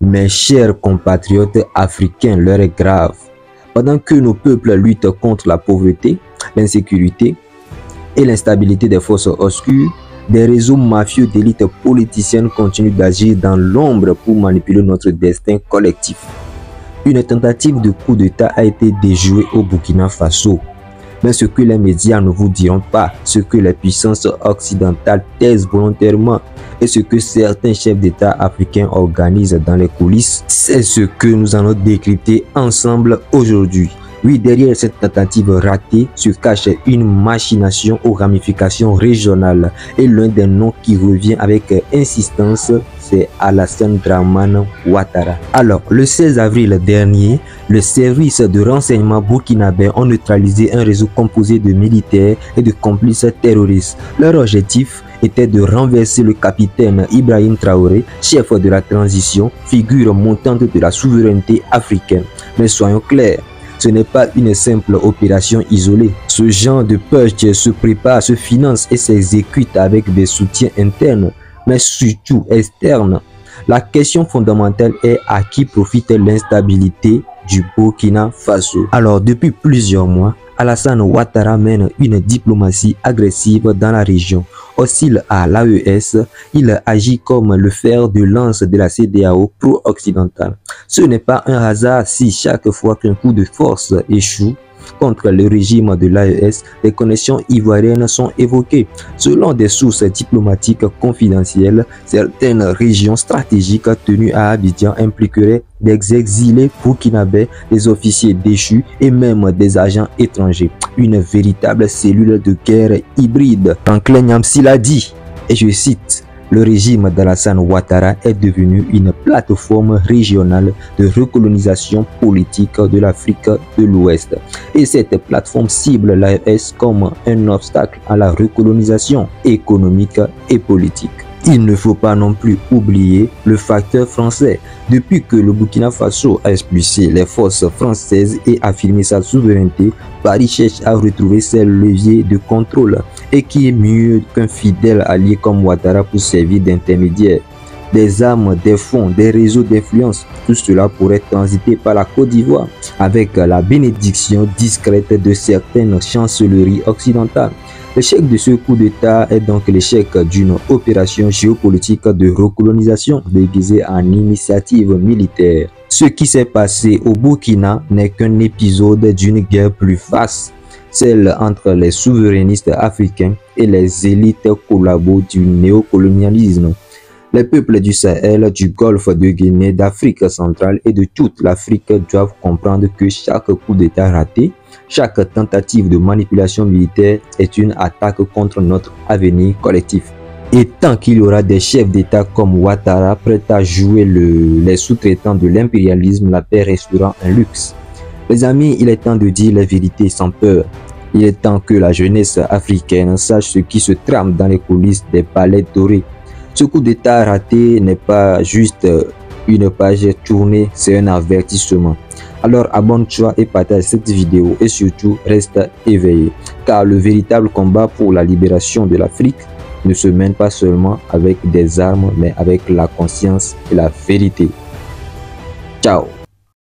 Mes chers compatriotes africains, l'heure est grave. Pendant que nos peuples luttent contre la pauvreté, l'insécurité et l'instabilité des forces obscures, des réseaux mafieux d'élites politiciennes continuent d'agir dans l'ombre pour manipuler notre destin collectif. Une tentative de coup d'État a été déjouée au Burkina Faso. Mais ce que les médias ne vous diront pas, ce que les puissances occidentales taisent volontairement et ce que certains chefs d'État africains organisent dans les coulisses, c'est ce que nous allons décrypter ensemble aujourd'hui. Oui, derrière cette tentative ratée se cache une machination aux ramifications régionales et l'un des noms qui revient avec insistance, c'est Alassane Dramane Ouattara. Alors, le 16 avril dernier, le service de renseignement burkinabé a neutralisé un réseau composé de militaires et de complices terroristes. Leur objectif était de renverser le capitaine Ibrahim Traoré, chef de la transition, figure montante de la souveraineté africaine. Mais soyons clairs, ce n'est pas une simple opération isolée. Ce genre de purge se prépare, se finance et s'exécute avec des soutiens internes, mais surtout externes. La question fondamentale est à qui profite l'instabilité du Burkina Faso. Alors, depuis plusieurs mois, Alassane Ouattara mène une diplomatie agressive dans la région. Hostile à l'AES, il agit comme le fer de lance de la CEDEAO pro-occidentale. Ce n'est pas un hasard si chaque fois qu'un coup de force échoue contre le régime de l'AES, les connexions ivoiriennes sont évoquées. Selon des sources diplomatiques confidentielles, certaines régions stratégiques tenues à Abidjan impliqueraient des exilés burkinabés, des officiers déchus et même des agents étrangers. Une véritable cellule de guerre hybride. Franklin Nyamsi l'a dit, et je cite: le régime d'Alassane Ouattara est devenu une plateforme régionale de recolonisation politique de l'Afrique de l'Ouest. Et cette plateforme cible l'AES comme un obstacle à la recolonisation économique et politique. Il ne faut pas non plus oublier le facteur français. Depuis que le Burkina Faso a expulsé les forces françaises et affirmé sa souveraineté, Paris cherche à retrouver ses leviers de contrôle. Et qui est mieux qu'un fidèle allié comme Ouattara pour servir d'intermédiaire? Des armes, des fonds, des réseaux d'influence, tout cela pourrait transiter par la Côte d'Ivoire avec la bénédiction discrète de certaines chancelleries occidentales. L'échec de ce coup d'État est donc l'échec d'une opération géopolitique de recolonisation déguisée en initiative militaire. Ce qui s'est passé au Burkina n'est qu'un épisode d'une guerre plus vaste, celle entre les souverainistes africains et les élites collabos du néocolonialisme. Les peuples du Sahel, du Golfe de Guinée, d'Afrique centrale et de toute l'Afrique doivent comprendre que chaque coup d'État raté, chaque tentative de manipulation militaire est une attaque contre notre avenir collectif. Et tant qu'il y aura des chefs d'État comme Ouattara prêts à jouer les sous-traitants de l'impérialisme, la paix restera un luxe. Les amis, il est temps de dire la vérité sans peur. Il est temps que la jeunesse africaine sache ce qui se trame dans les coulisses des palais dorés. Ce coup d'État raté n'est pas juste une page tournée, c'est un avertissement. Alors abonne-toi et partage cette vidéo et surtout reste éveillé. Car le véritable combat pour la libération de l'Afrique ne se mène pas seulement avec des armes mais avec la conscience et la vérité. Ciao.